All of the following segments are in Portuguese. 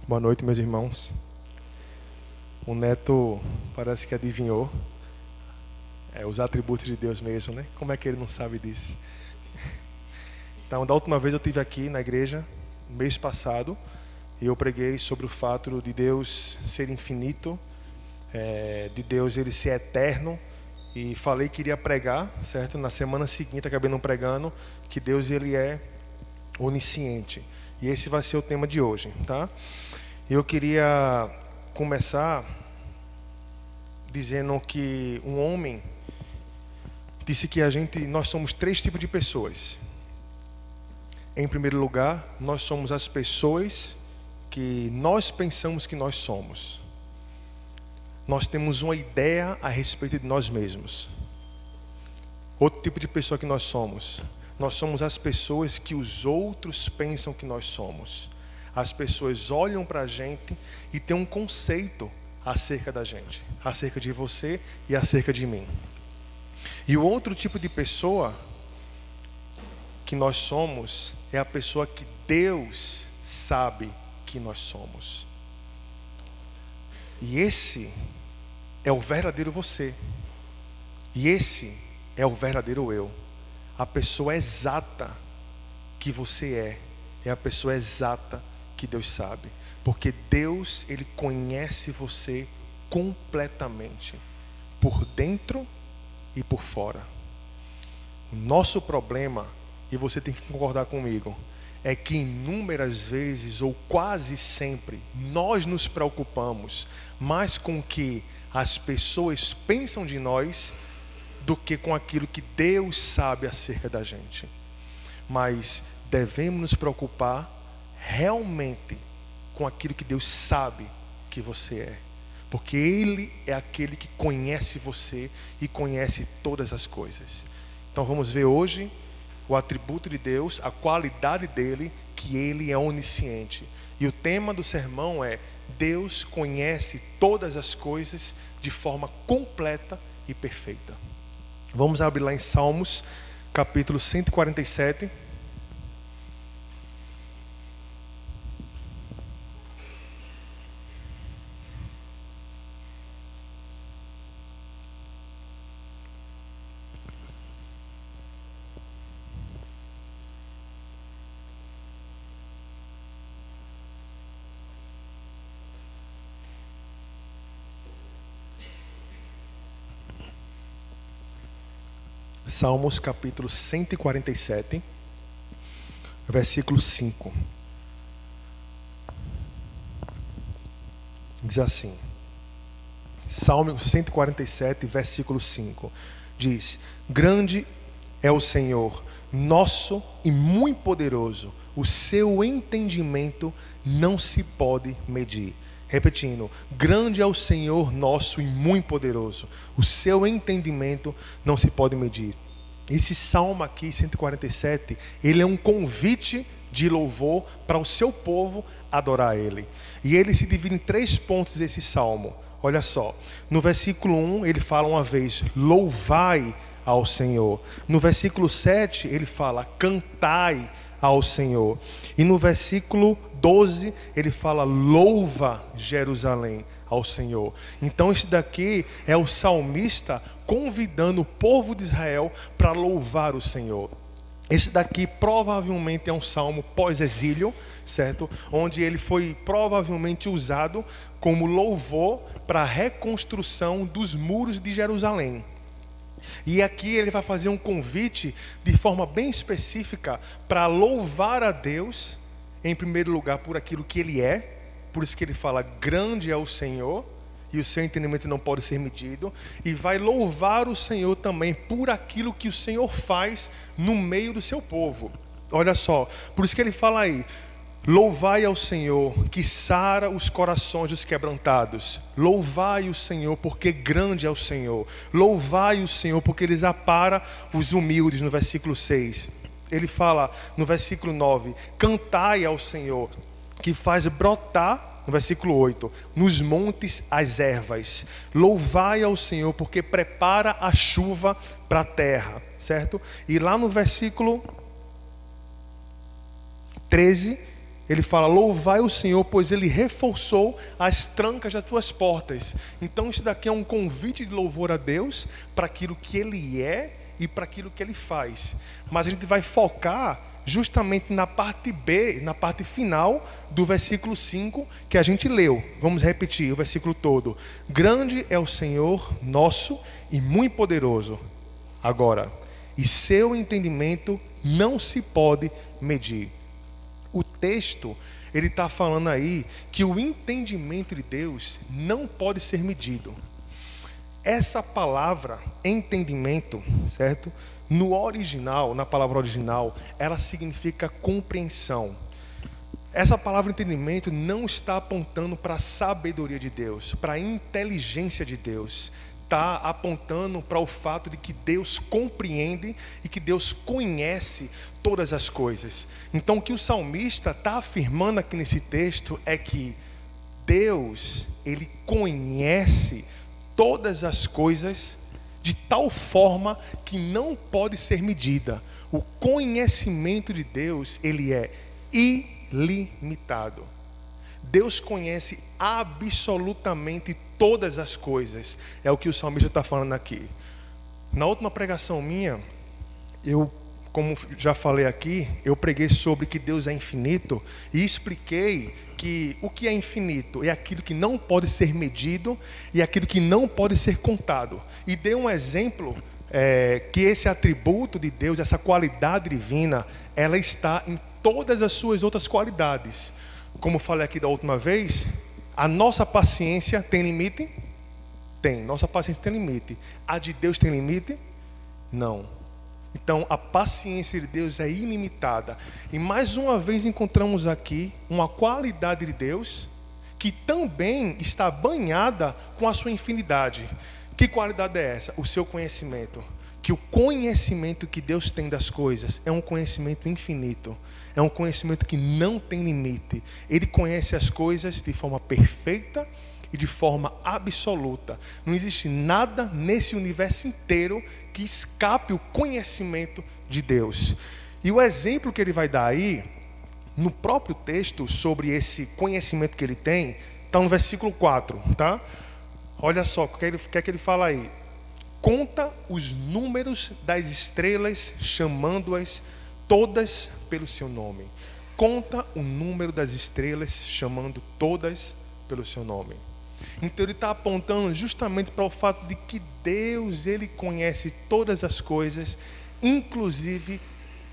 Boa noite, meus irmãos. O Neto parece que adivinhou os atributos de Deus mesmo, né? Como é que ele não sabe disso? Então, da última vez eu estive aqui na igreja, mês passado, e eu preguei sobre o fato de Deus ser infinito, de Deus ele ser eterno, e falei que iria pregar, certo? Na semana seguinte, acabei não pregando, que Deus ele é onisciente. E esse vai ser o tema de hoje, tá? Eu queria começar dizendo que um homem disse que nós somos três tipos de pessoas. Em primeiro lugar, nós somos as pessoas que nós pensamos que nós somos. Nós temos uma ideia a respeito de nós mesmos. Outro tipo de pessoa que nós somos as pessoas que os outros pensam que nós somos. As pessoas olham para a gente e têm um conceito acerca da gente, acerca de você e acerca de mim. E o outro tipo de pessoa que nós somos é a pessoa que Deus sabe que nós somos. E esse é o verdadeiro você. E esse é o verdadeiro eu. A pessoa exata que você é a pessoa exata que Deus sabe. Porque Deus, ele conhece você completamente, por dentro e por fora. O nosso problema, e você tem que concordar comigo, é que inúmeras vezes, ou quase sempre, nós nos preocupamos mais com o que as pessoas pensam de nós do que com aquilo que Deus sabe acerca da gente. Mas devemos nos preocupar realmente com aquilo que Deus sabe que você é, porque Ele é aquele que conhece você e conhece todas as coisas. Então vamos ver hoje o atributo de Deus, a qualidade dele, que Ele é onisciente. E o tema do sermão é: Deus conhece todas as coisas de forma completa e perfeita. Vamos abrir lá em Salmos, capítulo 147. Salmos capítulo 147, versículo 5. Diz assim, Salmo 147, versículo 5. Diz: Grande é o Senhor, nosso e muito poderoso, o seu entendimento não se pode medir. Repetindo, grande é o Senhor nosso e muito poderoso, o seu entendimento não se pode medir. Esse salmo aqui, 147, ele é um convite de louvor para o seu povo adorar Ele. E ele se divide em 3 pontos desse salmo. Olha só, no versículo 1 ele fala uma vez, louvai ao Senhor. No versículo 7 ele fala, cantai ao Senhor. E no versículo 12 ele fala, louva Jerusalém ao Senhor. Então esse daqui é o salmista convidando o povo de Israel para louvar o Senhor. Esse daqui provavelmente é um salmo pós-exílio, certo? Onde ele foi provavelmente usado como louvor para a reconstrução dos muros de Jerusalém. E aqui ele vai fazer um convite de forma bem específica para louvar a Deus, em primeiro lugar, por aquilo que Ele é. Por isso que ele fala, grande é o Senhor, e o seu entendimento não pode ser medido. E vai louvar o Senhor também por aquilo que o Senhor faz no meio do seu povo. Olha só, por isso que ele fala aí, louvai ao Senhor, que sara os corações dos quebrantados. Louvai o Senhor, porque grande é o Senhor. Louvai o Senhor, porque Ele apara os humildes, no versículo 6. Ele fala no versículo 9, cantai ao Senhor, que faz brotar, no versículo 8, nos montes as ervas. Louvai ao Senhor, porque prepara a chuva para a terra, certo? E lá no versículo 13, Ele fala: louvai o Senhor, pois Ele reforçou as trancas das tuas portas. Então isso daqui é um convite de louvor a Deus para aquilo que Ele é e para aquilo que Ele faz. Mas a gente vai focar justamente na parte B, na parte final do versículo 5 que a gente leu. Vamos repetir o versículo todo. Grande é o Senhor nosso e muito poderoso. Agora, e seu entendimento não se pode medir. O texto, ele está falando aí que o entendimento de Deus não pode ser medido. Essa palavra, entendimento, certo? No original, na palavra original, ela significa compreensão. Essa palavra entendimento não está apontando para a sabedoria de Deus, para a inteligência de Deus. Está apontando para o fato de que Deus compreende e que Deus conhece todas as coisas. Então o que o salmista está afirmando aqui nesse texto é que Deus, Ele conhece todas as coisas de tal forma que não pode ser medida. O conhecimento de Deus, ele é ilimitado. Deus conhece absolutamente todas as coisas. É o que o salmista está falando aqui. Na última pregação minha, como já falei aqui, eu preguei sobre que Deus é infinito e expliquei que o que é infinito é aquilo que não pode ser medido e aquilo que não pode ser contado. E dei um exemplo que esse atributo de Deus, essa qualidade divina, ela está em todas as suas outras qualidades. Como falei aqui da última vez, a nossa paciência tem limite? Tem, nossa paciência tem limite. A de Deus tem limite? Não. Então a paciência de Deus é ilimitada. E mais uma vez encontramos aqui uma qualidade de Deus que também está banhada com a sua infinidade. Que qualidade é essa? O seu conhecimento. Que o conhecimento que Deus tem das coisas é um conhecimento infinito. É um conhecimento que não tem limite. Ele conhece as coisas de forma perfeita e de forma absoluta. Não existe nada nesse universo inteiro que escape o conhecimento de Deus. E o exemplo que ele vai dar aí, no próprio texto, sobre esse conhecimento que ele tem, está no versículo 4, tá? Olha só, o que é que ele fala aí? Conta os números das estrelas, chamando-as todas pelo seu nome. Conta o número das estrelas, chamando todas pelo seu nome. Então ele está apontando justamente para o fato de que Deus, Ele conhece todas as coisas, inclusive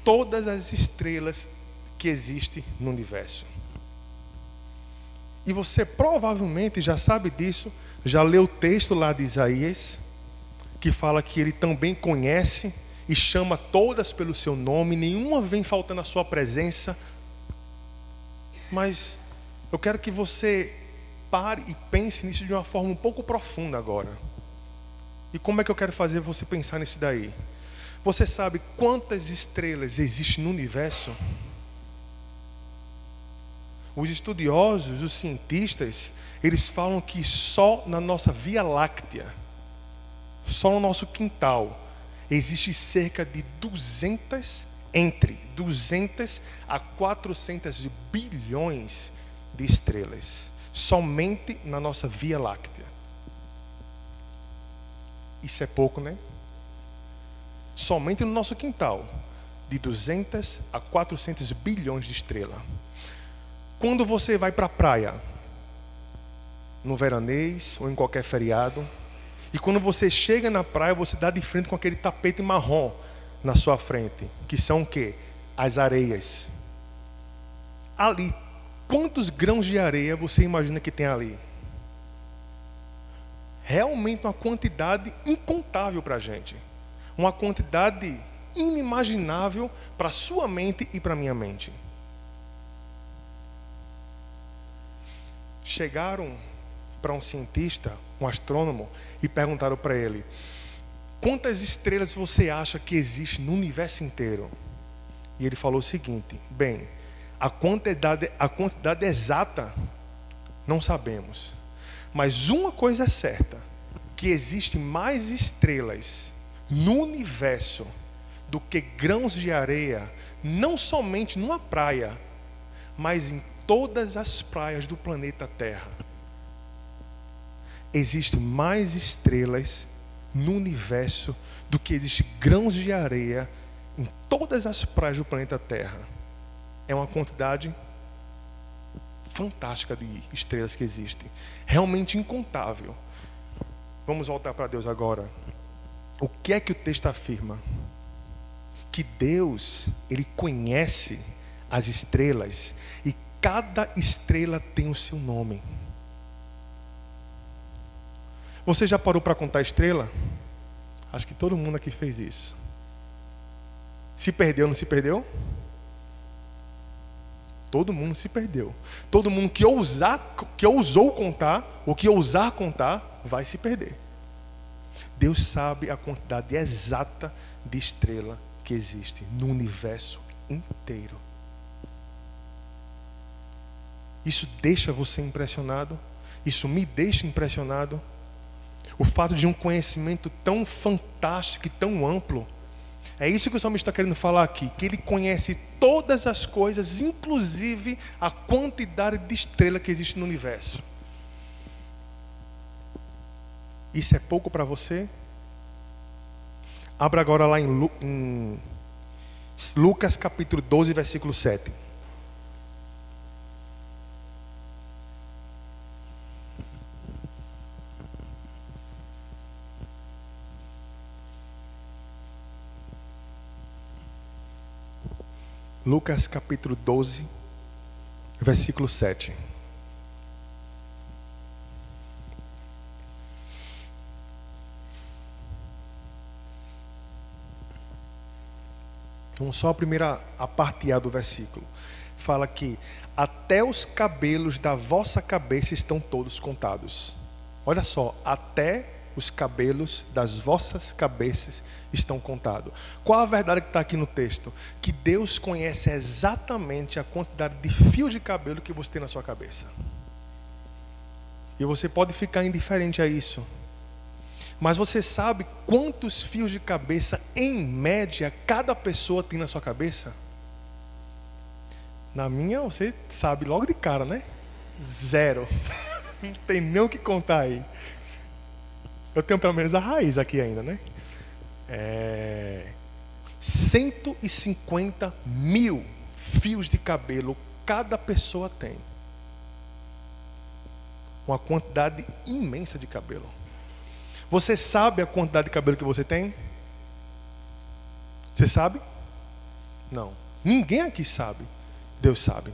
todas as estrelas que existem no universo. E você provavelmente já sabe disso, já leu o texto lá de Isaías, que fala que Ele também conhece e chama todas pelo seu nome, nenhuma vem faltando a sua presença. Mas eu quero que você pare e pense nisso de uma forma um pouco profunda agora. E como é que eu quero fazer você pensar nisso daí? Você sabe quantas estrelas existem no universo? Os estudiosos, os cientistas, eles falam que só na nossa Via Láctea, só no nosso quintal, existe cerca de entre 200 a 400 bilhões de estrelas. Somente na nossa Via Láctea. Isso é pouco, né? Somente no nosso quintal, de 200 a 400 bilhões de estrelas. Quando você vai para a praia, no veranês ou em qualquer feriado, e quando você chega na praia, você dá de frente com aquele tapete marrom na sua frente, que são o quê? As areias. Ali, quantos grãos de areia você imagina que tem ali? Realmente uma quantidade incontável para a gente. Uma quantidade inimaginável para a sua mente e para a minha mente. Chegaram para um cientista, um astrônomo, e perguntaram para ele: quantas estrelas você acha que existe no universo inteiro? E ele falou o seguinte: bem, a quantidade exata não sabemos, mas uma coisa é certa, que existem mais estrelas no universo do que grãos de areia, não somente numa praia, mas em todas as praias do planeta Terra, existem mais estrelas no universo do que existem grãos de areia em todas as praias do planeta Terra. É uma quantidade fantástica de estrelas que existem, realmente incontável. Vamos voltar para Deus agora. O que é que o texto afirma? Que Deus, Ele conhece as estrelas e cada estrela tem o seu nome. Você já parou para contar estrela? Acho que todo mundo aqui fez isso. Se perdeu, não se perdeu? Todo mundo se perdeu. Todo mundo que ousou contar, ou que ousar contar, vai se perder. Deus sabe a quantidade exata de estrela que existe no universo inteiro. Isso deixa você impressionado? Isso me deixa impressionado? O fato de um conhecimento tão fantástico e tão amplo. É isso que o salmista está querendo falar aqui, que ele conhece todas as coisas, inclusive a quantidade de estrela que existe no universo. Isso é pouco para você? Abra agora lá em Lucas capítulo 12, versículo 7. Lucas capítulo 12, versículo 7. Vamos só a parte A do versículo. Fala que até os cabelos da vossa cabeça estão todos contados. Olha só, até os cabelos das vossas cabeças estão contados. Qual a verdade que está aqui no texto? Que Deus conhece exatamente a quantidade de fios de cabelo que você tem na sua cabeça. E você pode ficar indiferente a isso. Mas você sabe quantos fios de cabeça, em média, cada pessoa tem na sua cabeça? Na minha, você sabe logo de cara, né? 0. Não tem nem o que contar aí. Eu tenho pelo menos a raiz aqui ainda, né? 150 mil fios de cabelo cada pessoa tem. Uma quantidade imensa de cabelo. Você sabe a quantidade de cabelo que você tem? Você sabe? Não. Ninguém aqui sabe. Deus sabe.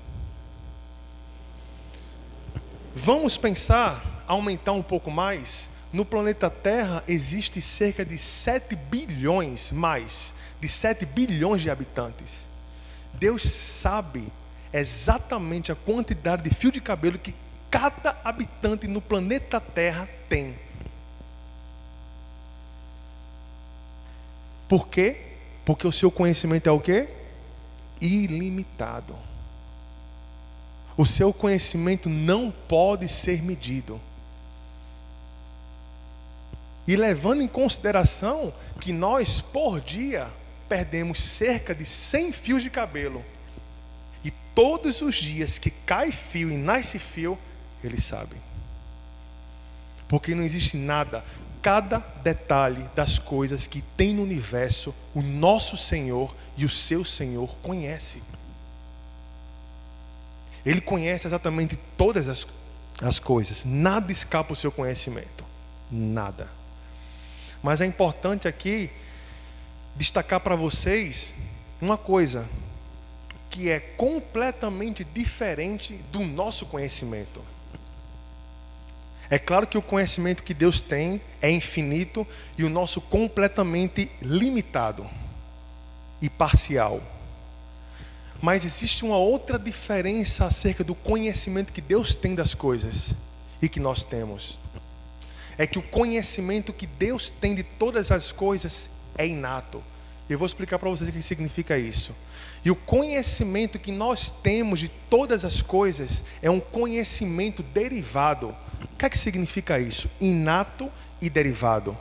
Vamos pensar, aumentar um pouco mais. No planeta Terra existe cerca de 7 bilhões de 7 bilhões de habitantes. Deus sabe exatamente a quantidade de fio de cabelo que cada habitante no planeta Terra tem. Por quê? Porque o seu conhecimento é o quê? Ilimitado. O seu conhecimento não pode ser medido. E levando em consideração que nós, por dia, perdemos cerca de 100 fios de cabelo. E todos os dias que cai fio e nasce fio, Ele sabe. Porque não existe nada. Cada detalhe das coisas que tem no universo, o nosso Senhor e o seu Senhor conhece. Ele conhece exatamente todas as coisas. Nada escapa ao seu conhecimento. Nada. Mas é importante aqui destacar para vocês uma coisa que é completamente diferente do nosso conhecimento. É claro que o conhecimento que Deus tem é infinito e o nosso completamente limitado e parcial. Mas existe uma outra diferença acerca do conhecimento que Deus tem das coisas e que nós temos. É que o conhecimento que Deus tem de todas as coisas é inato. Eu vou explicar para vocês o que significa isso. E o conhecimento que nós temos de todas as coisas é um conhecimento derivado. O que é que significa isso? Inato e derivado.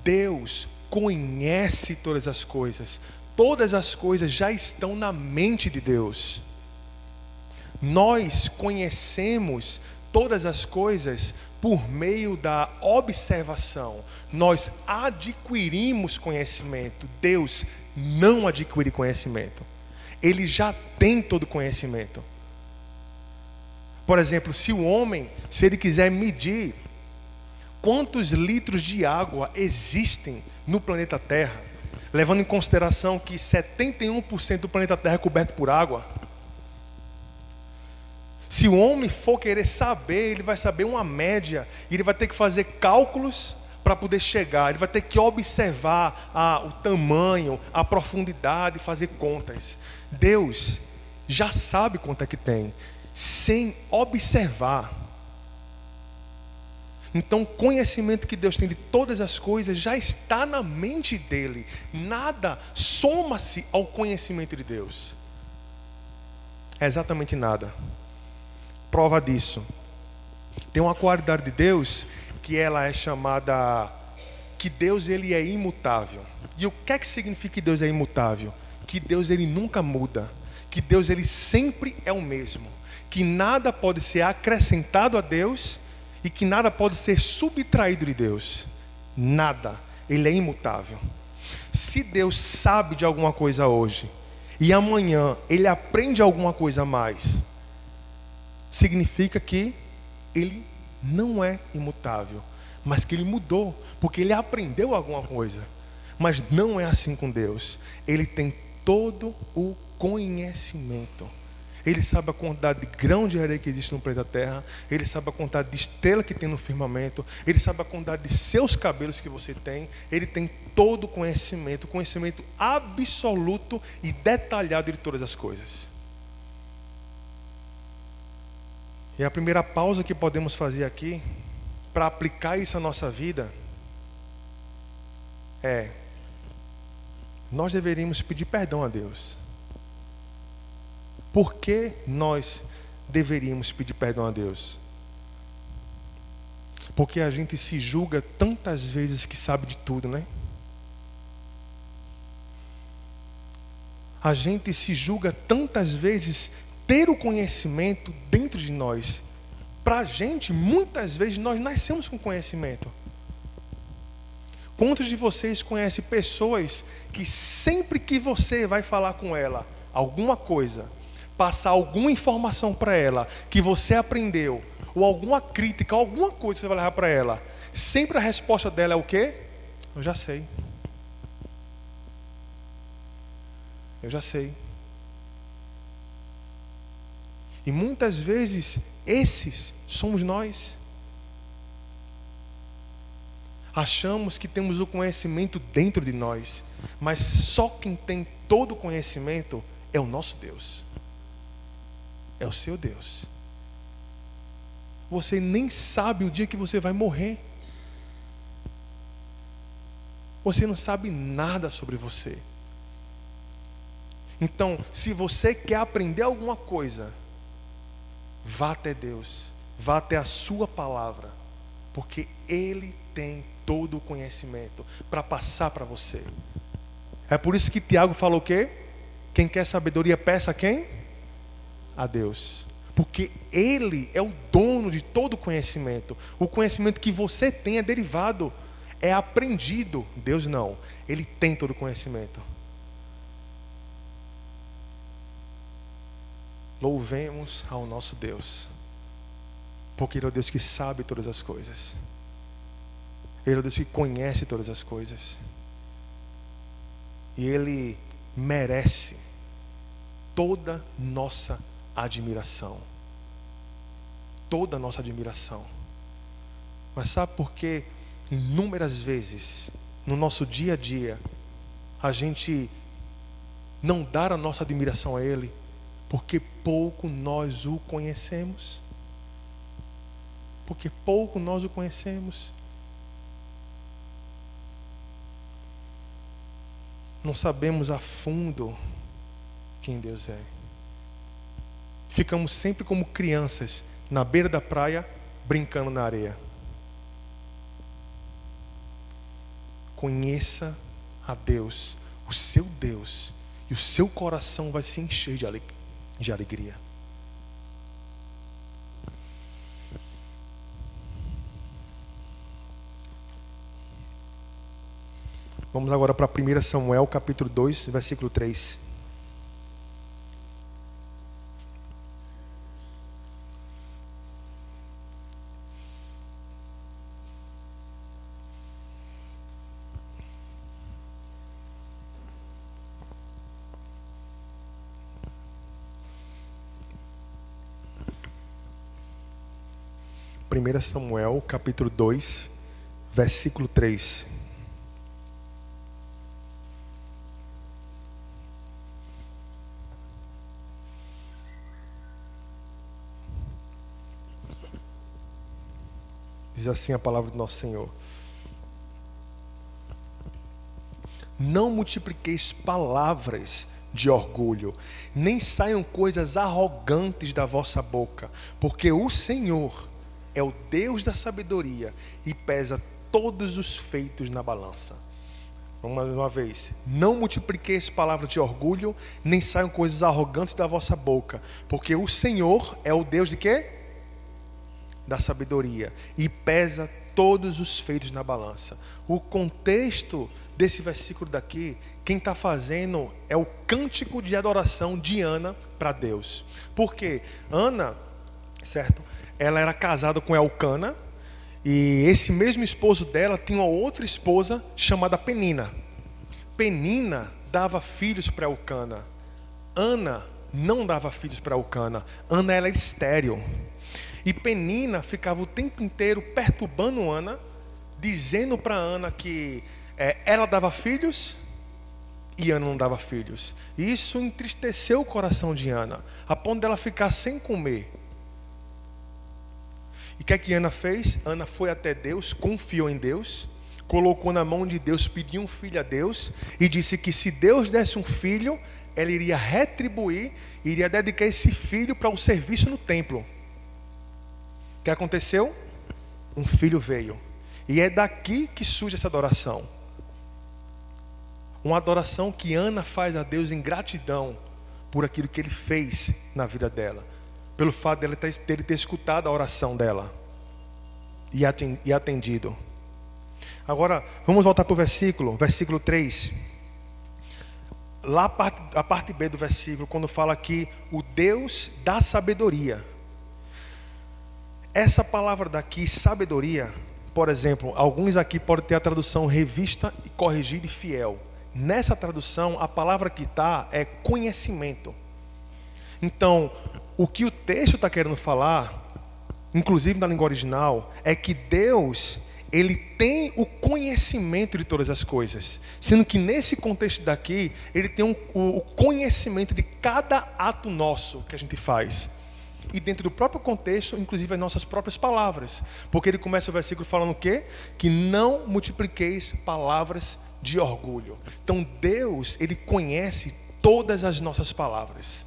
Deus conhece todas as coisas. Todas as coisas já estão na mente de Deus. nós conhecemos todas as coisas por meio da observação. Nós adquirimos conhecimento. Deus não adquire conhecimento. Ele já tem todo conhecimento. Por exemplo, se o homem, se ele quiser medir quantos litros de água existem no planeta Terra, levando em consideração que 71% do planeta Terra é coberto por água, se o homem for querer saber, ele vai saber uma média, e ele vai ter que fazer cálculos para poder chegar, ele vai ter que observar o tamanho, a profundidade, fazer contas. Deus já sabe quanto é que tem, sem observar. Então, o conhecimento que Deus tem de todas as coisas já está na mente dele. Nada soma-se ao conhecimento de Deus. É exatamente nada. Prova disso. Tem uma qualidade de Deus que ela é chamada, que Deus ele é imutável. E o que é que significa que Deus é imutável? Que Deus ele nunca muda. Que Deus ele sempre é o mesmo. Que nada pode ser acrescentado a Deus e que nada pode ser subtraído de Deus. Nada. Ele é imutável. Se Deus sabe de alguma coisa hoje e amanhã ele aprende alguma coisa a mais, significa que ele não é imutável, mas que ele mudou, porque ele aprendeu alguma coisa. Mas não é assim com Deus. Ele tem todo o conhecimento. Ele sabe a quantidade de grão de areia que existe no planeta Terra. Ele sabe a quantidade de estrela que tem no firmamento. Ele sabe a quantidade de seus cabelos que você tem. Ele tem todo o conhecimento absoluto e detalhado de todas as coisas. E a primeira pausa que podemos fazer aqui, para aplicar isso à nossa vida, é: nós deveríamos pedir perdão a Deus. Por que nós deveríamos pedir perdão a Deus? Porque a gente se julga tantas vezes que sabe de tudo, né? A gente se julga tantas vezes ter o conhecimento dentro de nós. Para a gente, muitas vezes, nós nascemos com conhecimento. Quantos de vocês conhecem pessoas que sempre que você vai falar com ela alguma coisa, passar alguma informação para ela que você aprendeu, ou alguma crítica, alguma coisa que você vai levar para ela, sempre a resposta dela é o quê? Eu já sei. Eu já sei. E muitas vezes esses somos nós. Achamos que temos o conhecimento dentro de nós, mas só quem tem todo o conhecimento é o nosso Deus. É o seu Deus. Você nem sabe o dia que você vai morrer. Você não sabe nada sobre você. Então, se você quer aprender alguma coisa, vá até Deus, vá até a sua palavra, porque Ele tem todo o conhecimento para passar para você. É por isso que Tiago falou o quê? Quem quer sabedoria, peça a quem? A Deus. Porque Ele é o dono de todo o conhecimento. O conhecimento que você tem é derivado, é aprendido. Deus não. Ele tem todo o conhecimento. Louvemos ao nosso Deus, porque Ele é o Deus que sabe todas as coisas. Ele é o Deus que conhece todas as coisas. E Ele merece toda nossa admiração. Toda nossa admiração. Mas sabe por que inúmeras vezes no nosso dia a dia a gente não dá a nossa admiração a Ele? Porque pouco nós o conhecemos. Porque pouco nós o conhecemos. Não sabemos a fundo quem Deus é. Ficamos sempre como crianças na beira da praia, brincando na areia. Conheça a Deus, o seu Deus, e o seu coração vai se encher de alegria. Vamos agora para 1 Samuel, capítulo 2, versículo 3. Primeira Samuel, capítulo 2, versículo 3. Diz assim a palavra do nosso Senhor: não multipliqueis palavras de orgulho, nem saiam coisas arrogantes da vossa boca, porque o Senhor é o Deus da sabedoria e pesa todos os feitos na balança. Vamos mais uma vez. Não multipliqueis palavras de orgulho, nem saiam coisas arrogantes da vossa boca, porque o Senhor é o Deus de quê? Da sabedoria e pesa todos os feitos na balança. O contexto desse versículo daqui, quem está fazendo é o cântico de adoração de Ana para Deus. Porque Ana, certo? Ela era casada com Elcana, e esse mesmo esposo dela tinha uma outra esposa chamada Penina. Penina dava filhos para Elcana. Ana não dava filhos para Elcana. Ana era estéril. E Penina ficava o tempo inteiro perturbando Ana, dizendo para Ana que ela dava filhos e Ana não dava filhos. E isso entristeceu o coração de Ana, a ponto dela ficar sem comer. E o que é que Ana fez? Ana foi até Deus, confiou em Deus, colocou na mão de Deus, pediu um filho a Deus e disse que se Deus desse um filho, ela iria retribuir, iria dedicar esse filho para o serviço no templo. O que aconteceu? Um filho veio. E é daqui que surge essa adoração. Uma adoração que Ana faz a Deus em gratidão por aquilo que Ele fez na vida dela. Pelo fato dele ter escutado a oração dela e atendido. Agora, vamos voltar para o versículo 3. Lá a parte B do versículo, quando fala aqui, o Deus da sabedoria. Essa palavra daqui, sabedoria, por exemplo, alguns aqui podem ter a tradução revista e corrigida e fiel. Nessa tradução, a palavra que está é conhecimento. Então, o que o texto está querendo falar, inclusive na língua original, é que Deus, Ele tem o conhecimento de todas as coisas. Sendo que nesse contexto daqui, Ele tem o conhecimento de cada ato nosso que a gente faz. E dentro do próprio contexto, inclusive as nossas próprias palavras. Porque ele começa o versículo falando o quê? Que não multipliqueis palavras de orgulho. Então Deus, Ele conhece todas as nossas palavras.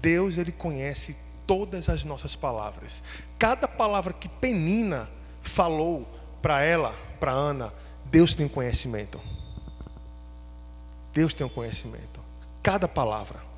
Deus, Ele conhece todas as nossas palavras. Cada palavra que Penina falou para ela, para Ana, Deus tem um conhecimento. Deus tem um conhecimento. Cada palavra.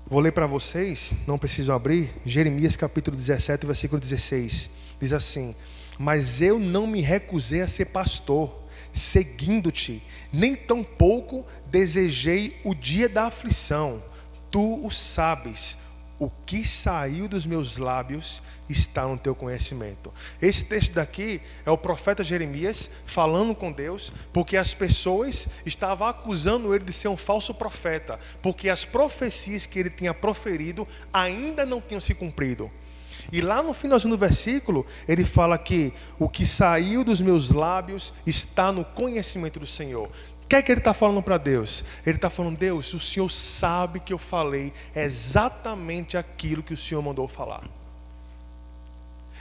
Vou ler para vocês, não preciso abrir, Jeremias capítulo 17, versículo 16. Diz assim: mas eu não me recusei a ser pastor, seguindo-te, nem tampouco desejei o dia da aflição. Tu o sabes, o que saiu dos meus lábios está no teu conhecimento. Esse texto daqui é o profeta Jeremias falando com Deus, porque as pessoas estavam acusando ele de ser um falso profeta, porque as profecias que ele tinha proferido ainda não tinham se cumprido. E lá no finalzinho do versículo, ele fala que o que saiu dos meus lábios está no conhecimento do Senhor. O que é que ele está falando para Deus? Ele está falando: Deus, o Senhor sabe que eu falei exatamente aquilo que o Senhor mandou falar.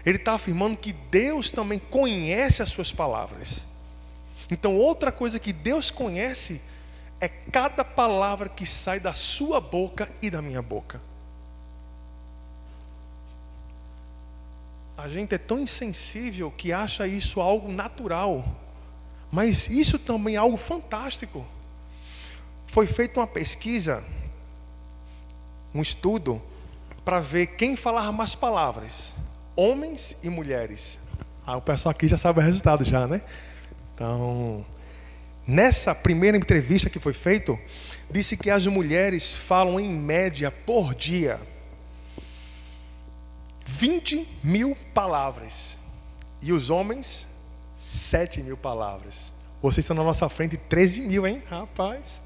Ele está afirmando que Deus também conhece as suas palavras. Então, outra coisa que Deus conhece é cada palavra que sai da sua boca e da minha boca. A gente é tão insensível que acha isso algo natural. Mas isso também é algo fantástico. Foi feita uma pesquisa, um estudo, para ver quem falava mais palavras, homens e mulheres. O pessoal aqui já sabe o resultado já, né? Então, nessa primeira entrevista que foi feita, disse que as mulheres falam em média por dia 20.000 palavras e os homens 7.000 palavras. Vocês estão na nossa frente 13.000, hein, rapaz?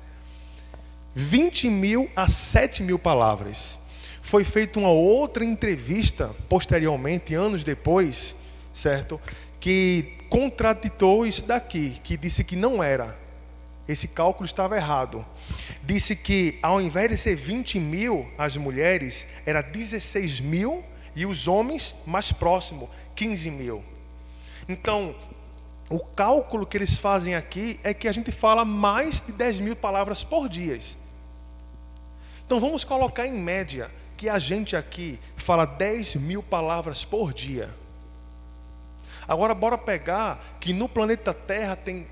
20.000 a 7.000 palavras. Foi feita uma outra entrevista posteriormente, anos depois, certo? Que contraditou isso daqui, que disse que não era. Esse cálculo estava errado. Disse que ao invés de ser 20.000 as mulheres, era 16.000 e os homens mais próximo, 15.000. Então, o cálculo que eles fazem aqui é que a gente fala mais de 10.000 palavras por dia. Então vamos colocar em média que a gente aqui fala 10.000 palavras por dia. Agora bora pegar que no planeta Terra tem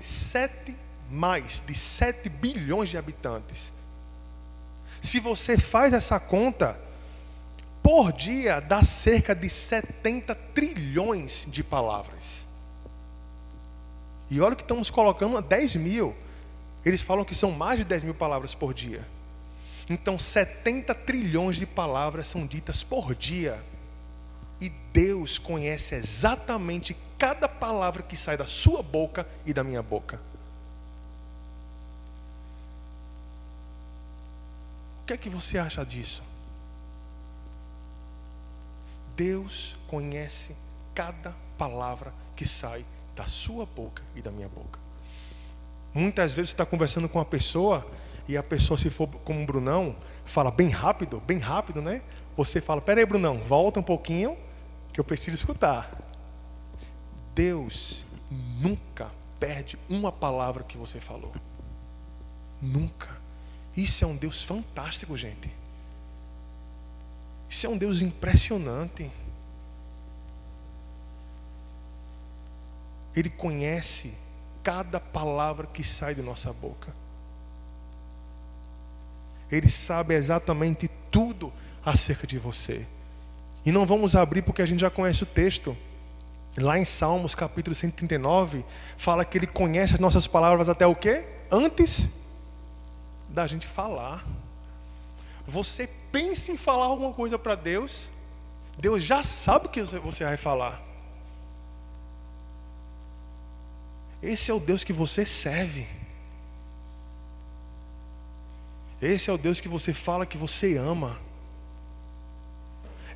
mais de 7 bilhões de habitantes. Se você faz essa conta, por dia dá cerca de 70 trilhões de palavras. E olha que estamos colocando a 10.000. Eles falam que são mais de 10.000 palavras por dia. Então 70 trilhões de palavras são ditas por dia. E Deus conhece exatamente cada palavra que sai da sua boca e da minha boca. O que é que você acha disso? Deus conhece cada palavra que sai da sua boca e da minha boca. Muitas vezes você está conversando com uma pessoa e a pessoa, se for como o Brunão, fala bem rápido, né? Você fala, peraí, Brunão, volta um pouquinho que eu preciso escutar. Deus nunca perde uma palavra que você falou. Nunca. Isso é um Deus fantástico, gente. Isso é um Deus impressionante. Ele conhece cada palavra que sai de nossa boca. Ele sabe exatamente tudo acerca de você. E não vamos abrir porque a gente já conhece o texto. Lá em Salmos capítulo 139, fala que Ele conhece as nossas palavras até o quê? Antes da gente falar. Você pensa em falar alguma coisa para Deus, Deus já sabe o que você vai falar. Esse é o Deus que você serve. Esse é o Deus que você fala que você ama.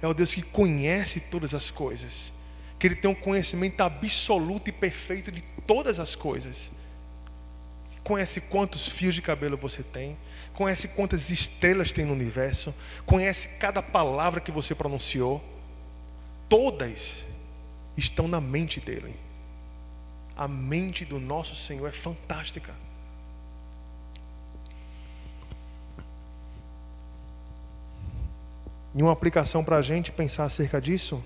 É o Deus que conhece todas as coisas, que Ele tem um conhecimento absoluto e perfeito de todas as coisas. Conhece quantos fios de cabelo você tem, conhece quantas estrelas tem no universo, conhece cada palavra que você pronunciou. Todas estão na mente dele. A mente do nosso Senhor é fantástica. E uma aplicação para a gente pensar acerca disso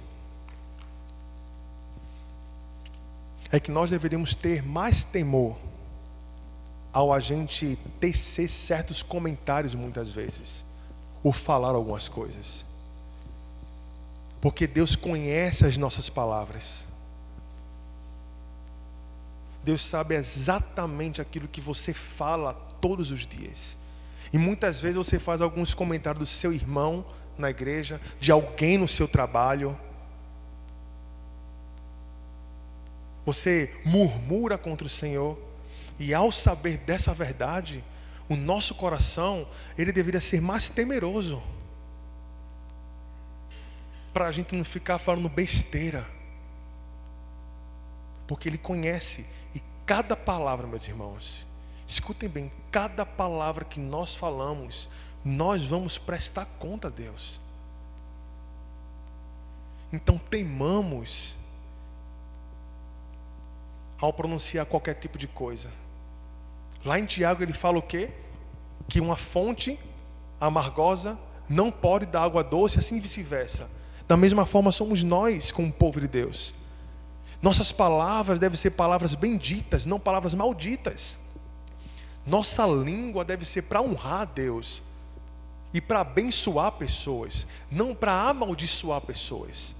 é que nós deveríamos ter mais temor ao a gente tecer certos comentários muitas vezes, ou falar algumas coisas. Porque Deus conhece as nossas palavras. Deus sabe exatamente aquilo que você fala todos os dias. E muitas vezes você faz alguns comentários do seu irmão na igreja, de alguém no seu trabalho. Você murmura contra o Senhor. E ao saber dessa verdade, o nosso coração, ele deveria ser mais temeroso, para a gente não ficar falando besteira. Porque Ele conhece. E cada palavra, meus irmãos, escutem bem, cada palavra que nós falamos, nós vamos prestar conta a Deus. Então temamos ao pronunciar qualquer tipo de coisa. Lá em Tiago ele fala o quê? Que uma fonte amargosa não pode dar água doce, assim vice-versa. Da mesma forma somos nós como povo de Deus. Nossas palavras devem ser palavras benditas, não palavras malditas. Nossa língua deve ser para honrar a Deus e para abençoar pessoas, não para amaldiçoar pessoas.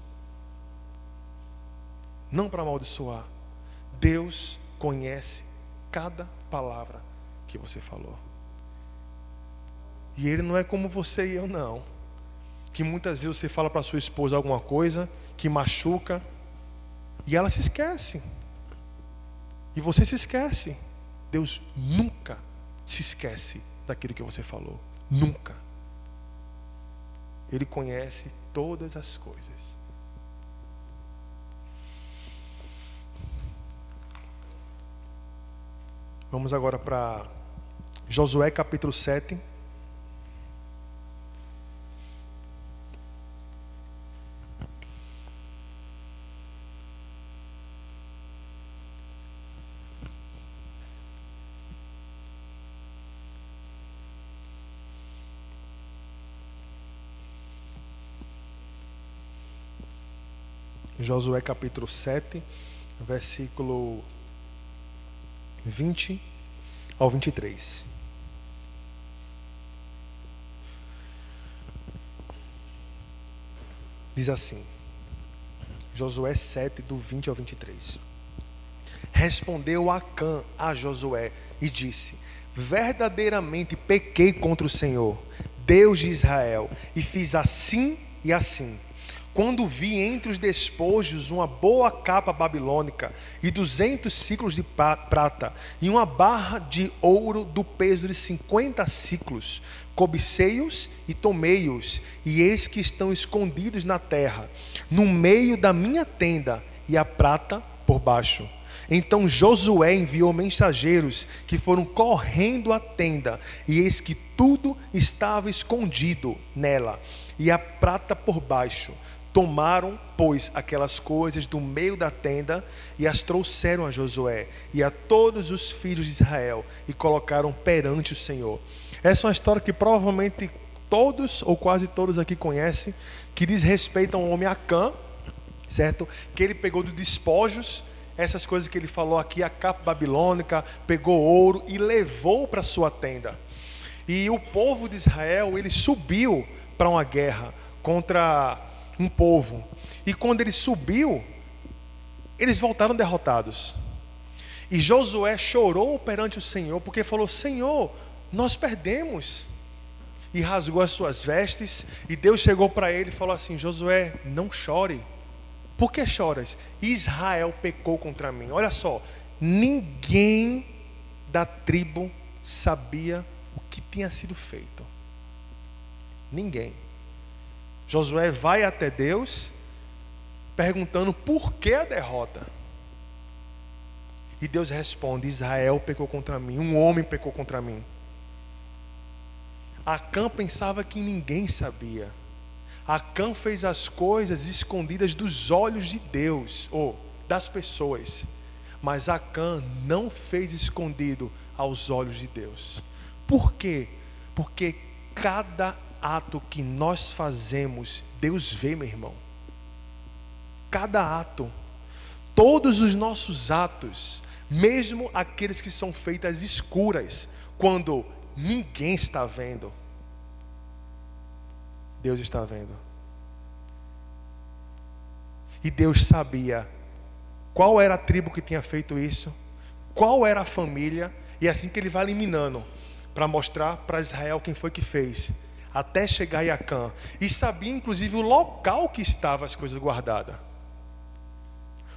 Não para amaldiçoar. Deus conhece cada palavra que você falou. E Ele não é como você e eu, não. Que muitas vezes você fala para sua esposa alguma coisa que machuca e ela se esquece. E você se esquece. Deus nunca se esquece daquilo que você falou. Nunca. Ele conhece todas as coisas. Vamos agora para Josué capítulo 7. Josué capítulo 7, versículo 20 ao 23. Diz assim, Josué 7, do 20 ao 23. Respondeu Acã a Josué e disse: verdadeiramente pequei contra o Senhor, Deus de Israel, e fiz assim e assim. Quando vi entre os despojos uma boa capa babilônica e 200 siclos de prata e uma barra de ouro do peso de 50 siclos, cobicei-os e tomei-os, e eis que estão escondidos na terra, no meio da minha tenda, e a prata por baixo. Então Josué enviou mensageiros que foram correndo à tenda, e eis que tudo estava escondido nela, e a prata por baixo. Tomaram, pois, aquelas coisas do meio da tenda e as trouxeram a Josué e a todos os filhos de Israel e colocaram perante o Senhor. Essa é uma história que provavelmente todos ou quase todos aqui conhecem, que diz respeito a um homem Acã, certo? Que ele pegou dos despojos, essas coisas que ele falou aqui, a capa babilônica, pegou ouro e levou para sua tenda. E o povo de Israel, ele subiu para uma guerra contra um povo, e quando ele subiu, eles voltaram derrotados. E Josué chorou perante o Senhor, porque falou: Senhor, nós perdemos. E rasgou as suas vestes, e Deus chegou para ele e falou assim: Josué, não chore. Por que choras? Israel pecou contra mim. Olha só, ninguém da tribo sabia o que tinha sido feito. Ninguém. Josué vai até Deus, perguntando por que a derrota. E Deus responde: Israel pecou contra mim, um homem pecou contra mim. Acã pensava que ninguém sabia. Acã fez as coisas escondidas dos olhos de Deus, ou das pessoas. Mas Acã não fez escondido aos olhos de Deus. Por quê? Porque cada ato que nós fazemos, Deus vê, meu irmão. Cada ato, todos os nossos atos, mesmo aqueles que são feitos às escuras, quando ninguém está vendo, Deus está vendo. E Deus sabia qual era a tribo que tinha feito isso, qual era a família, e assim que ele vai eliminando, para mostrar para Israel quem foi que fez, até chegar em Acã. E sabia inclusive o local que estavam as coisas guardadas.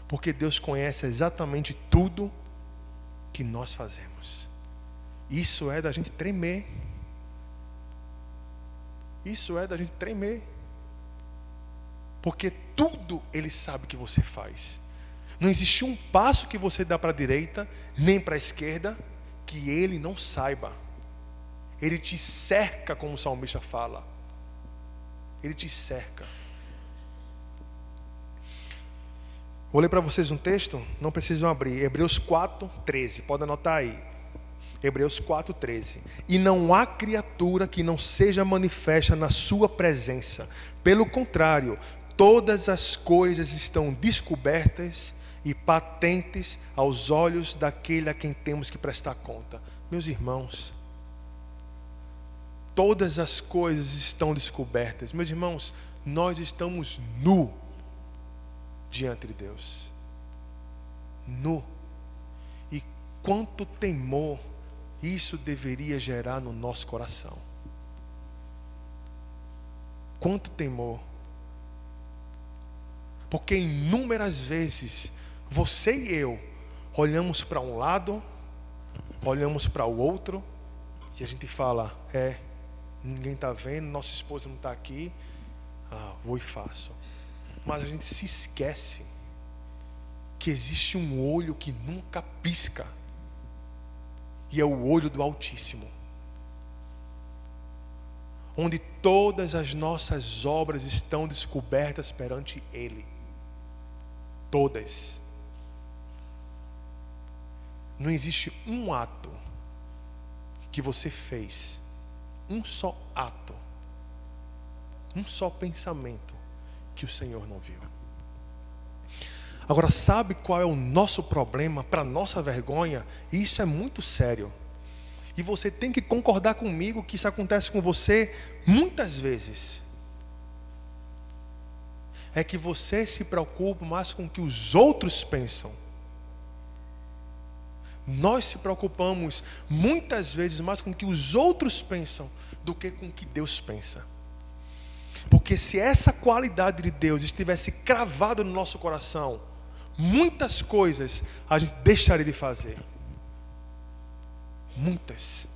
Porque Deus conhece exatamente tudo que nós fazemos. Isso é da gente tremer. Isso é da gente tremer. Porque tudo Ele sabe que você faz. Não existe um passo que você dá para a direita, nem para a esquerda, que Ele não saiba. Ele te cerca, como o salmista fala. Ele te cerca. Vou ler para vocês um texto, não precisam abrir. Hebreus 4:13, pode anotar aí. Hebreus 4:13. E não há criatura que não seja manifesta na sua presença. Pelo contrário, todas as coisas estão descobertas e patentes aos olhos daquele a quem temos que prestar conta. Meus irmãos, todas as coisas estão descobertas. Meus irmãos, nós estamos nu diante de Deus. Nu. E quanto temor isso deveria gerar no nosso coração. Quanto temor. Porque inúmeras vezes você e eu olhamos para um lado, olhamos para o outro e a gente fala, ninguém está vendo, nossa esposa não está aqui, vou e faço. Mas a gente se esquece que existe um olho que nunca pisca, e é o olho do Altíssimo, onde todas as nossas obras estão descobertas perante Ele. Todas. Não existe um ato que você fez, um só ato, um só pensamento que o Senhor não viu. Agora, sabe qual é o nosso problema, para nossa vergonha? E isso é muito sério. E você tem que concordar comigo que isso acontece com você muitas vezes. É que você se preocupa mais com o que os outros pensam. Nós se preocupamos muitas vezes mais com o que os outros pensam do que com o que Deus pensa. Porque se essa qualidade de Deus estivesse cravada no nosso coração, muitas coisas a gente deixaria de fazer. Muitas.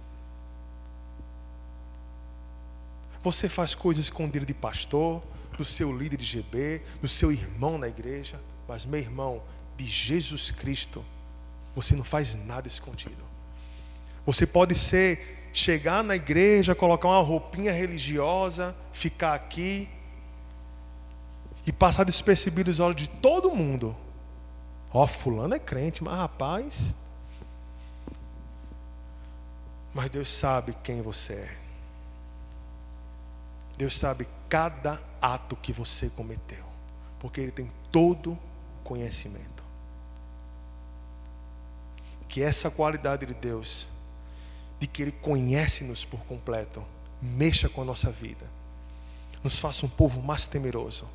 Você faz coisas escondidas de pastor, do seu líder de GB, do seu irmão na igreja, mas meu irmão, de Jesus Cristo, você não faz nada escondido. Você pode chegar na igreja, colocar uma roupinha religiosa, ficar aqui e passar despercebido os olhos de todo mundo. Fulano é crente, mas rapaz. Mas Deus sabe quem você é. Deus sabe cada ato que você cometeu, porque Ele tem todo conhecimento. Que essa qualidade de Deus, de que Ele conhece-nos por completo, mexa com a nossa vida, nos faça um povo mais temeroso,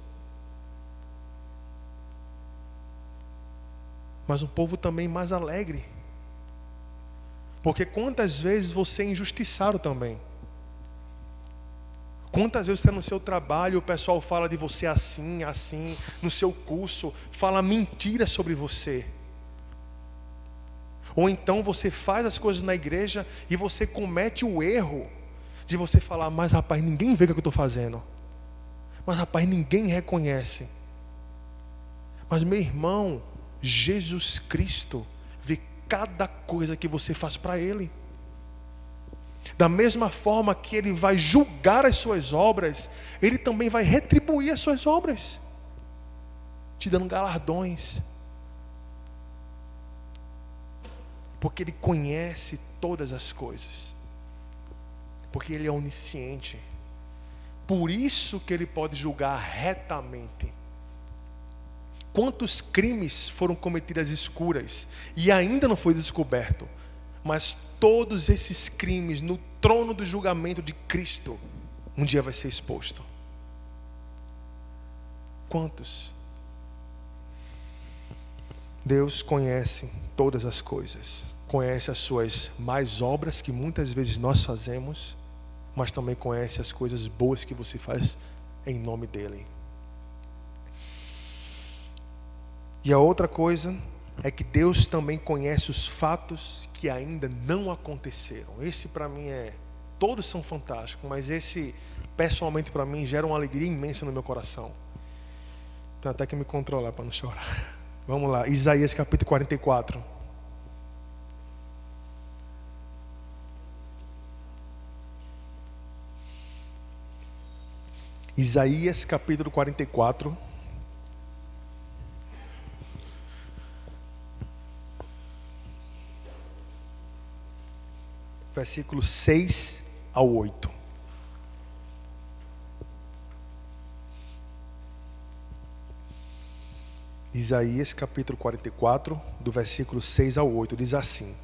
mas um povo também mais alegre. Porque quantas vezes você é injustiçado também? Quantas vezes você está no seu trabalho, o pessoal fala de você assim, assim, no seu curso, fala mentiras sobre você. Ou então você faz as coisas na igreja e você comete o erro de você falar, mas rapaz, ninguém vê o que eu estou fazendo. Mas rapaz, ninguém reconhece. Mas meu irmão, Jesus Cristo vê cada coisa que você faz para Ele. Da mesma forma que Ele vai julgar as suas obras, Ele também vai retribuir as suas obras, te dando galardões. Porque Ele conhece todas as coisas. Porque Ele é onisciente. Por isso que Ele pode julgar retamente. Quantos crimes foram cometidos às escuras e ainda não foi descoberto? Mas todos esses crimes no trono do julgamento de Cristo um dia vai ser exposto. Quantos? Deus conhece todas as coisas. Conhece as suas más obras que muitas vezes nós fazemos, mas também conhece as coisas boas que você faz em nome dEle. E a outra coisa é que Deus também conhece os fatos que ainda não aconteceram. Esse para mim todos são fantásticos, mas esse pessoalmente para mim gera uma alegria imensa no meu coração. Então até que me controlar para não chorar. Vamos lá, Isaías capítulo 44. Isaías capítulo 44. Versículos 6 ao 8. Isaías capítulo 44, do versículo 6 ao 8, diz assim: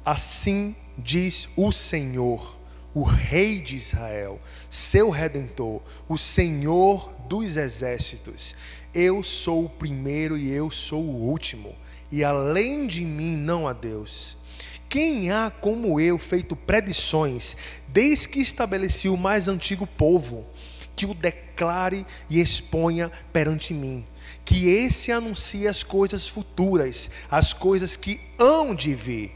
Assim diz o Senhor, o Rei de Israel, seu Redentor, o Senhor dos exércitos: Eu sou o primeiro e eu sou o último, e além de mim não há Deus. quem há como eu feito predições, desde que estabeleci o mais antigo povo, que o declare e exponha perante mim, que esse anuncie as coisas futuras, as coisas que hão de vir.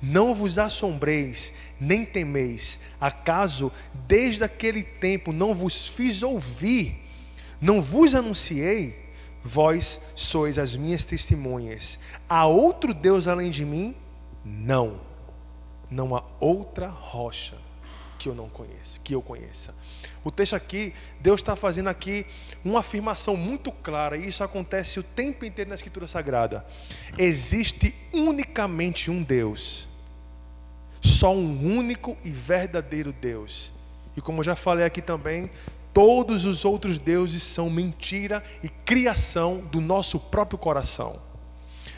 Não vos assombreis, nem temeis, acaso desde aquele tempo não vos fiz ouvir, não vos anunciei? Vós sois as minhas testemunhas. Há outro Deus além de mim? Não. Não há outra rocha que eu não conheça, que eu conheça. O texto aqui, Deus está fazendo aqui uma afirmação muito clara, e isso acontece o tempo inteiro na Escritura Sagrada. Existe unicamente um Deus, só um único e verdadeiro Deus. E como eu já falei aqui também, todos os outros deuses são mentira e criação do nosso próprio coração.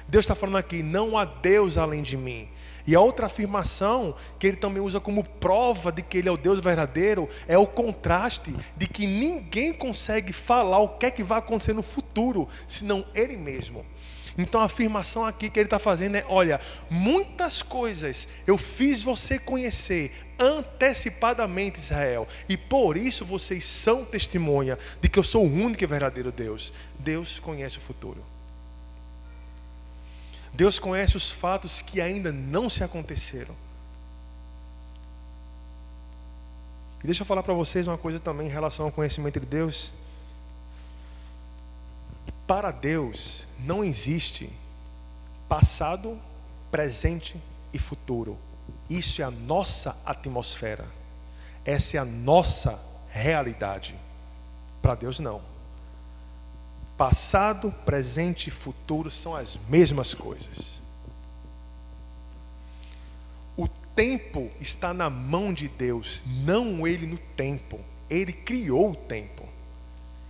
Deus está falando aqui, não há Deus além de mim. E a outra afirmação, que ele também usa como prova de que ele é o Deus verdadeiro, é o contraste de que ninguém consegue falar o que é que vai acontecer no futuro, senão ele mesmo. Então a afirmação aqui que ele está fazendo é: olha, muitas coisas eu fiz você conhecer antecipadamente, Israel, e por isso vocês são testemunha de que eu sou o único e verdadeiro Deus. Deus conhece o futuro. Deus conhece os fatos que ainda não se aconteceram. E deixa eu falar para vocês uma coisa também em relação ao conhecimento de Deus. Para Deus não existe passado, presente e futuro. Isso é a nossa atmosfera. Essa é a nossa realidade. Para Deus não. Passado, presente e futuro são as mesmas coisas. O tempo está na mão de Deus, não ele no tempo. Ele criou o tempo.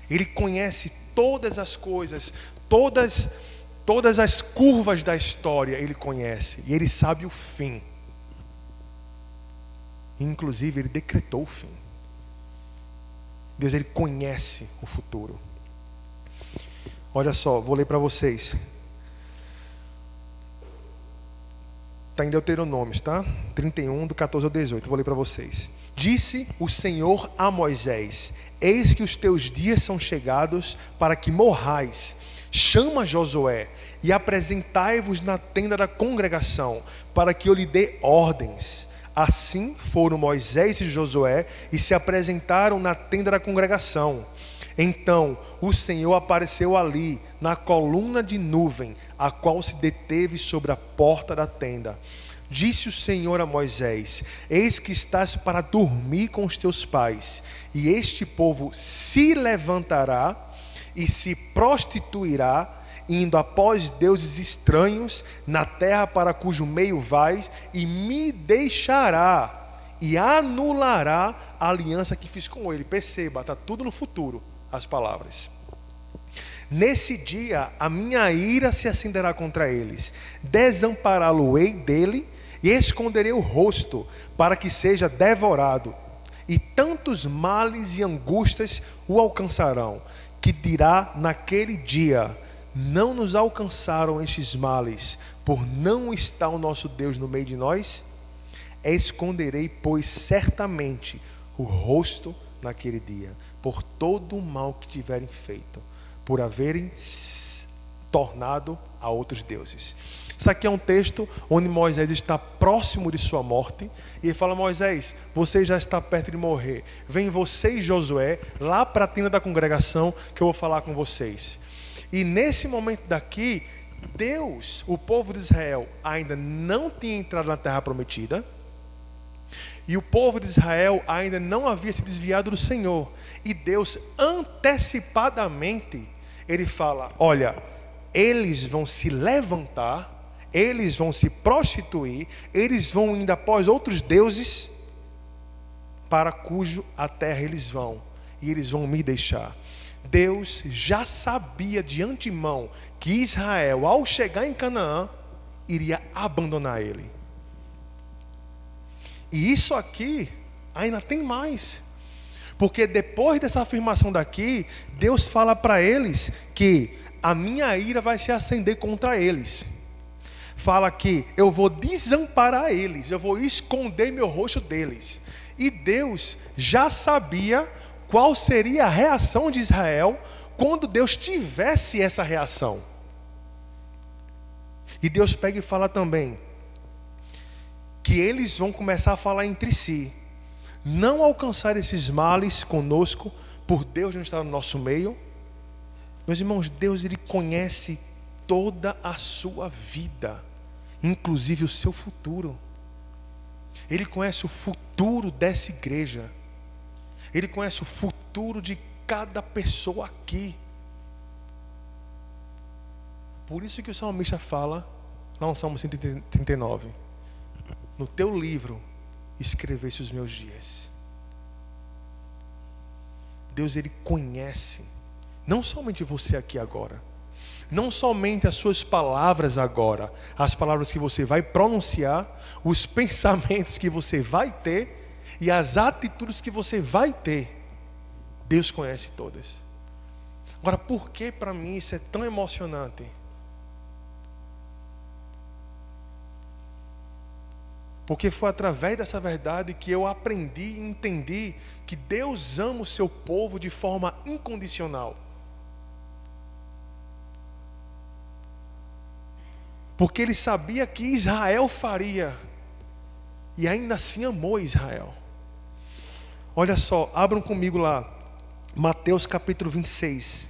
Ele conhece todas as coisas, todas as curvas da história ele conhece. E ele sabe o fim. Inclusive ele decretou o fim. Deus, ele conhece o futuro. Olha só, vou ler para vocês. Está em Deuteronômio, tá? 31, do 14 ao 18. Vou ler para vocês. Disse o Senhor a Moisés: eis que os teus dias são chegados para que morrais. Chama Josué e apresentai-vos na tenda da congregação, para que eu lhe dê ordens. Assim foram Moisés e Josué e se apresentaram na tenda da congregação. Então o Senhor apareceu ali na coluna de nuvem, a qual se deteve sobre a porta da tenda. Disse o Senhor a Moisés: eis que estás para dormir com os teus pais, e este povo se levantará e se prostituirá, indo após deuses estranhos na terra para cujo meio vais, e me deixará e anulará a aliança que fiz com ele. Perceba, está tudo no futuro, as palavras. Nesse dia a minha ira se acenderá contra eles, desampará-lo-ei dele e esconderei o rosto, para que seja devorado. E tantos males e angústias o alcançarão, que dirá naquele dia: não nos alcançaram estes males, por não estar o nosso Deus no meio de nós? Esconderei, pois, certamente o rosto naquele dia, por todo o mal que tiverem feito, por haverem tornado a outros deuses. Isso aqui é um texto onde Moisés está próximo de sua morte, e ele fala: Moisés, você já está perto de morrer, vem você e Josué lá para a tenda da congregação, que eu vou falar com vocês. E nesse momento daqui, Deus, o povo de Israel ainda não tinha entrado na terra prometida, e o povo de Israel ainda não havia se desviado do Senhor. E Deus antecipadamente, ele fala: olha, eles vão se levantar, eles vão se prostituir, eles vão indo após outros deuses, para cujo a terra eles vão, e eles vão me deixar. Deus já sabia de antemão que Israel, ao chegar em Canaã, iria abandonar ele. E isso aqui ainda tem mais, porque depois dessa afirmação daqui, Deus fala para eles que a minha ira vai se acender contra eles. fala que eu vou desamparar eles, eu vou esconder meu rosto deles. E Deus já sabia qual seria a reação de Israel quando Deus tivesse essa reação. E Deus pega e fala também que eles vão começar a falar entre si, não alcançar esses males conosco, por Deus não estar no nosso meio. Meus irmãos, Deus, Ele conhece toda a sua vida, inclusive o seu futuro. Ele conhece o futuro dessa igreja. Ele conhece o futuro de cada pessoa aqui. Por isso que o salmista fala, lá no Salmo 139, no teu livro escreveste os meus dias. Deus, Ele conhece não somente você aqui agora, não somente as suas palavras agora, as palavras que você vai pronunciar, os pensamentos que você vai ter e as atitudes que você vai ter. Deus conhece todas. Agora, por que para mim isso é tão emocionante? Porque foi através dessa verdade que eu aprendi e entendi que Deus ama o seu povo de forma incondicional. Porque Ele sabia que Israel faria, e ainda assim amou Israel. Olha só, abram comigo lá, Mateus capítulo 26.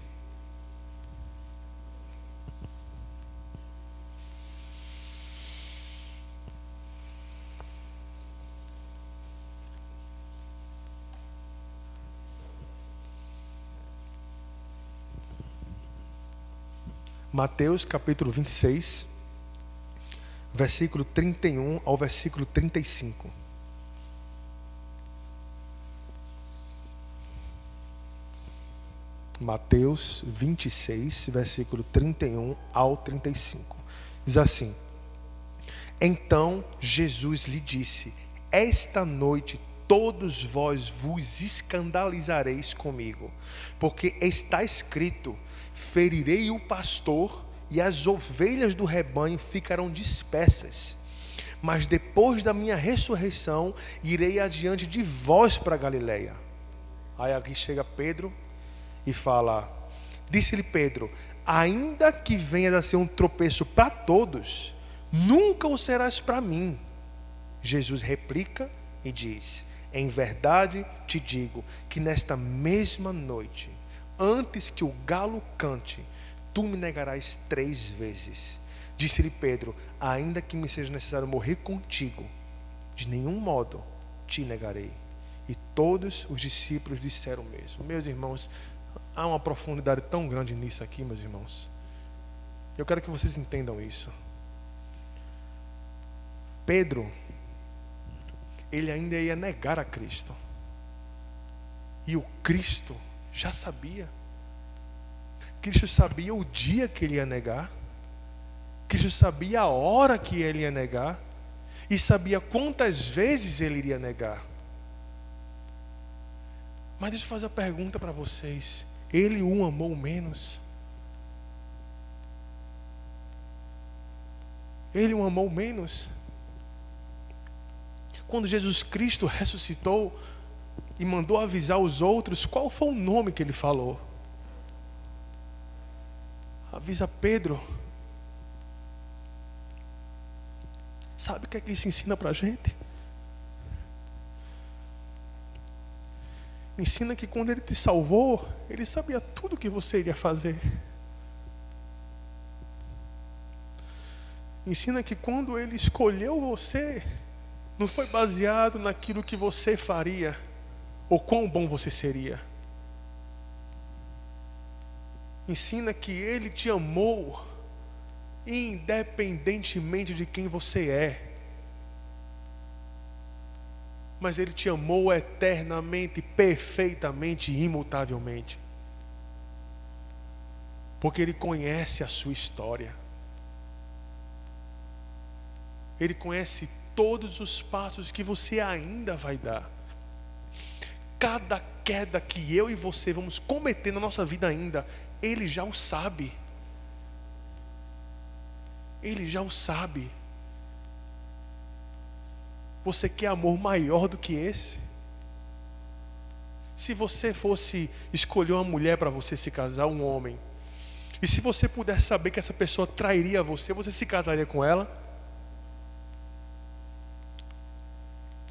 Mateus capítulo 26, versículo 31 ao versículo 35. Mateus 26, versículo 31 ao 35. Diz assim: Então Jesus lhe disse: Esta noite todos vós vos escandalizareis comigo, porque está escrito: ferirei o pastor e as ovelhas do rebanho ficarão dispersas. Mas depois da minha ressurreição irei adiante de vós para Galileia. Aí aqui chega Pedro e fala, disse-lhe Pedro: ainda que venha a ser um tropeço para todos, nunca o serás para mim. Jesus replica e diz: em verdade te digo que nesta mesma noite, antes que o galo cante, tu me negarás 3 vezes. Disse-lhe Pedro: ainda que me seja necessário morrer contigo, de nenhum modo te negarei. E todos os discípulos disseram o mesmo. Meus irmãos, há uma profundidade tão grande nisso aqui, meus irmãos. Eu quero que vocês entendam isso. Pedro, ele ainda ia negar a Cristo. E o Cristo já sabia. Cristo sabia o dia que ele ia negar. Cristo sabia a hora que ele ia negar. E sabia quantas vezes ele iria negar. Mas deixa eu fazer uma pergunta para vocês. Ele o amou menos? Ele o amou menos? Quando Jesus Cristo ressuscitou e mandou avisar os outros, qual foi o nome que ele falou? Avisa Pedro. Sabe o que é que isso ensina para a gente? Ensina que quando Ele te salvou, Ele sabia tudo o que você iria fazer. Ensina que quando Ele escolheu você, não foi baseado naquilo que você faria, ou quão bom você seria. Ensina que Ele te amou, independentemente de quem você é. Mas Ele te amou eternamente, perfeitamente, imutavelmente. Porque Ele conhece a sua história. Ele conhece todos os passos que você ainda vai dar. Cada queda que eu e você vamos cometer na nossa vida ainda, Ele já o sabe. Ele já o sabe. Você quer amor maior do que esse? Se você fosse escolher uma mulher para você se casar, um homem, e se você pudesse saber que essa pessoa trairia você, você se casaria com ela?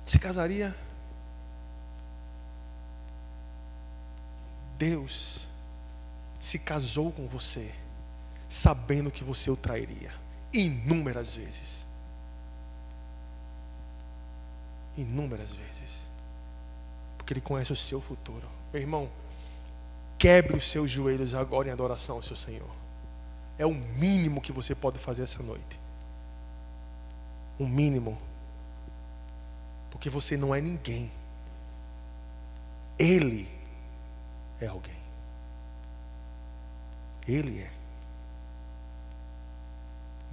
Se casaria? Deus se casou com você, sabendo que você o trairia, inúmeras vezes. Inúmeras vezes. Porque Ele conhece o seu futuro. Meu irmão, quebre os seus joelhos agora em adoração ao seu Senhor. É o mínimo que você pode fazer essa noite. O mínimo. Porque você não é ninguém. Ele é alguém. Ele é.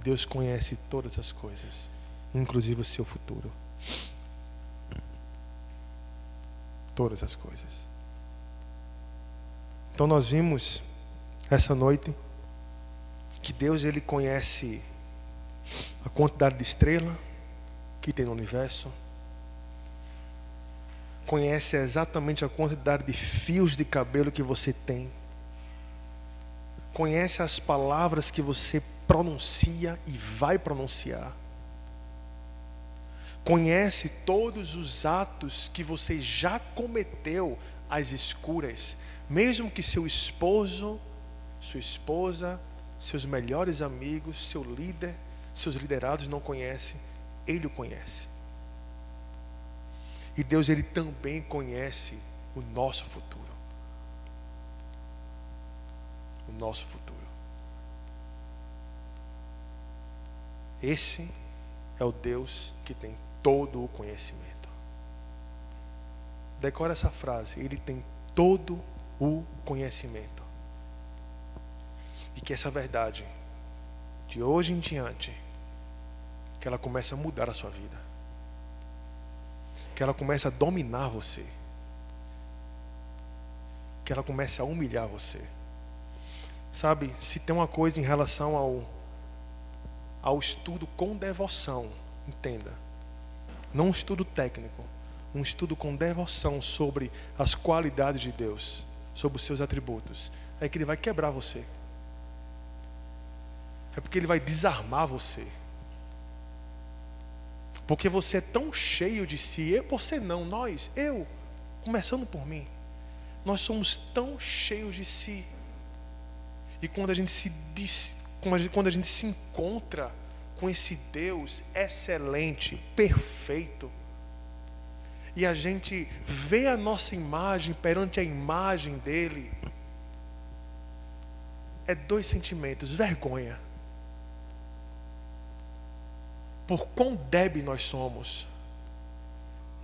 Deus conhece todas as coisas, inclusive o seu futuro. Todas as coisas. Então nós vimos essa noite que Deus, Ele conhece a quantidade de estrela que tem no universo, conhece exatamente a quantidade de fios de cabelo que você tem, conhece as palavras que você pronuncia e vai pronunciar, conhece todos os atos que você já cometeu às escuras, mesmo que seu esposo, sua esposa, seus melhores amigos, seu líder, seus liderados não conhecem, Ele o conhece. E Deus, Ele também conhece o nosso futuro. O nosso futuro. Esse é o Deus que tem todo o conhecimento. Decora essa frase: Ele tem todo o conhecimento. E que essa verdade, de hoje em diante, que ela comece a mudar a sua vida. Que ela comece a dominar você. Que ela comece a humilhar você. Sabe, se tem uma coisa em relação ao estudo com devoção, entenda. Não um estudo técnico, um estudo com devoção sobre as qualidades de Deus, sobre os seus atributos. É que Ele vai quebrar você. É porque Ele vai desarmar você. Porque você é tão cheio de si, você não, nós, começando por mim, nós somos tão cheios de si. E quando a gente se encontra com esse Deus excelente, perfeito, e a gente vê a nossa imagem perante a imagem dele, é dois sentimentos: vergonha, por quão débil nós somos,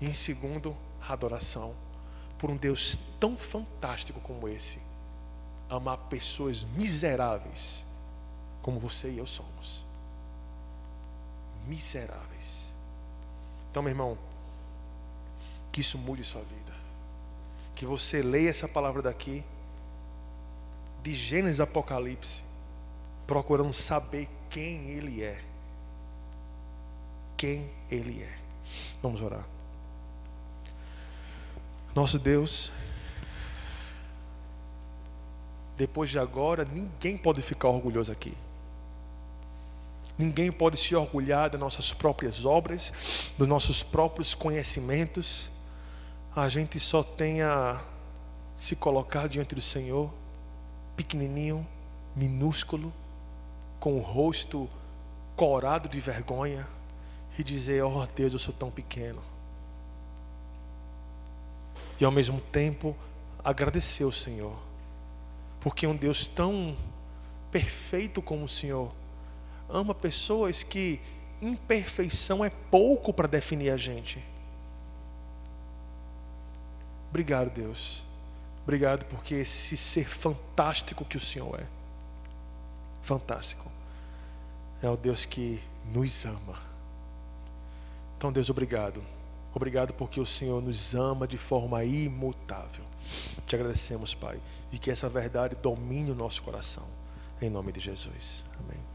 e em segundo, adoração por um Deus tão fantástico como esse, amar pessoas miseráveis como você e eu somos. Miseráveis. Então, meu irmão, que isso mude sua vida. Que você leia essa palavra daqui, de Gênesis a Apocalipse, procurando saber quem Ele é. Quem Ele é. Vamos orar. Nosso Deus, depois de agora, ninguém pode ficar orgulhoso aqui. Ninguém pode se orgulhar das nossas próprias obras, dos nossos próprios conhecimentos. A gente só tem a se colocar diante do Senhor, pequenininho, minúsculo, com o rosto corado de vergonha, e dizer: oh Deus, eu sou tão pequeno. E ao mesmo tempo agradecer ao Senhor, porque um Deus tão perfeito como o Senhor ama pessoas que imperfeição é pouco para definir a gente. Obrigado, Deus. Obrigado porque esse ser fantástico que o Senhor é, fantástico, é o Deus que nos ama. Então, Deus, obrigado. Obrigado porque o Senhor nos ama de forma imutável. Te agradecemos, Pai, e que essa verdade domine o nosso coração. Em nome de Jesus. Amém.